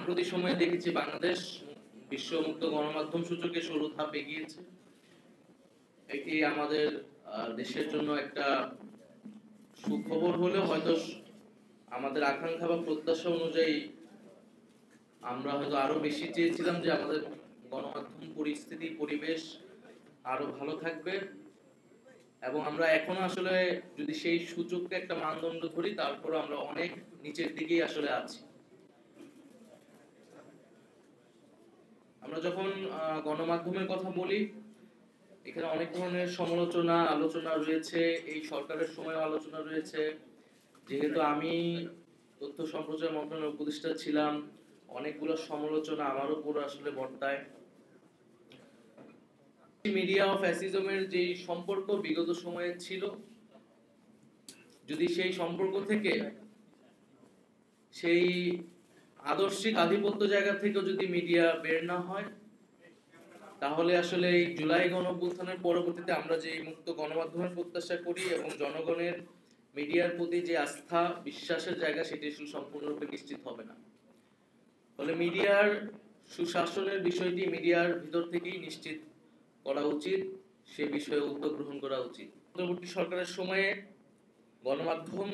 সাম্প্রতিক সময়ে দেখেছি বাংলাদেশ বিশ্ব মুক্ত গণমাধ্যম সূচকে ১৬ ধাপ এগিয়েছে। এটি আমাদের দেশের জন্য একটা সুখবর হলেও হয়তো আমাদের আকাঙ্ক্ষা বা প্রত্যাশা অনুযায়ী আমরা হয়তো আরো বেশি চেয়েছিলাম যে আমাদের গণমাধ্যম পরিস্থিতি পরিবেশ আরো ভালো থাকবে, এবং আমরা এখনো আসলে যদি সেই সূচককে একটা মানদণ্ড ধরি তারপর আমরা অনেক নিচের দিকেই আসলে আছি। আমরা যখন গণমাধ্যমের কথা বলি, এখানে অনেক ধরনের সমালোচনা আলোচনা রয়েছে, এই সরকারের সময় আলোচনা রয়েছে। যেহেতু আমি তথ্য সম্প্রচার মন্ত্রণালয়ের উপদেষ্টা ছিলাম, অনেকগুলো সমালোচনা আমার উপর আসলে বর্তায়। মিডিয়া ও ফ্যাসিজমের যে সম্পর্ক বিগত সময়ে ছিল, যদি সেই সম্পর্ক থেকে সেই আদর্শিক আধিপত্য জায়গা থেকেও যদি মিডিয়া বের না হয়, তাহলে আসলে এই জুলাই গণঅভ্যুত্থানের পরবর্তীতে আমরা যে মুক্ত গণমাধ্যমের প্রত্যাশা করি এবং জনগণের মিডিয়ার প্রতি যে আস্থা বিশ্বাসের জায়গা, সেটি আসলে সম্পূর্ণরূপে নিশ্চিত হবে না। ফলে মিডিয়ার সুশাসনের বিষয়টি মিডিয়ার ভিতর থেকেই নিশ্চিত করা উচিত, সে বিষয়ে উদ্যোগ গ্রহণ করা উচিত। পরবর্তী সরকারের সময়ে গণমাধ্যম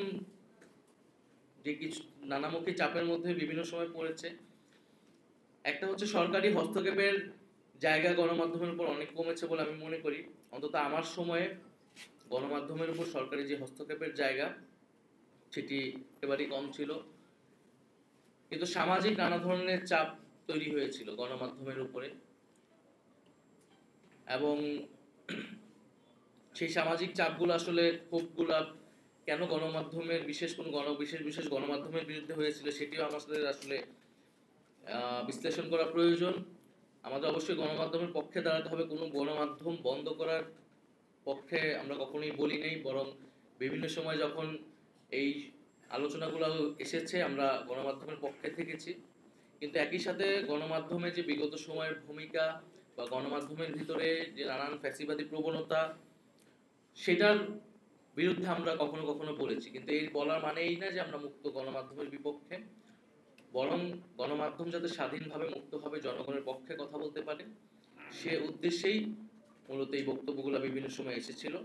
যে কিছু নানামুখী চাপের মধ্যে বিভিন্ন সময় পড়েছে। একটা হচ্ছে সরকারি হস্তক্ষেপের জায়গা গণমাধ্যমের উপর অনেক কমেছে বলে আমি মনে করি। অন্তত আমার সময়ে গণমাধ্যমের উপর সরকারি যে হস্তক্ষেপের জায়গা, সেটি একেবারেই কম ছিল। কিন্তু সামাজিক নানা ধরনের চাপ তৈরি হয়েছিল গণমাধ্যমের উপরে, এবং সেই সামাজিক চাপগুলো আসলে ক্ষোভগুলা কেন গণমাধ্যমের বিশেষ গণমাধ্যমের বিরুদ্ধে হয়েছিল, সেটিও আমাদের আসলে বিশ্লেষণ করা প্রয়োজন। আমাদের অবশ্যই গণমাধ্যমের পক্ষে দাঁড়াতে হবে। কোনো গণমাধ্যম বন্ধ করার পক্ষে আমরা কখনোই বলি নাই, বরং বিভিন্ন সময় যখন এই আলোচনাগুলো এসেছে আমরা গণমাধ্যমের পক্ষে থেকেছি। কিন্তু একই সাথে গণমাধ্যমে যে বিগত সময়ের ভূমিকা বা গণমাধ্যমের ভিতরে যে নানান ফ্যাসিবাদী প্রবণতা, সেটার বিরুদ্ধে আমরা কখনো কখনো বলেছি। কিন্তু এই বলার মানে এই না যে আমরা মুক্ত গণমাধ্যমের বিপক্ষে, বরং গণমাধ্যম যাতে স্বাধীনভাবে মুক্তভাবে জনগণের পক্ষে কথা বলতে পারে, সে উদ্দেশ্যেই মূলত এই বক্তব্যগুলো বিভিন্ন সময় এসেছিল।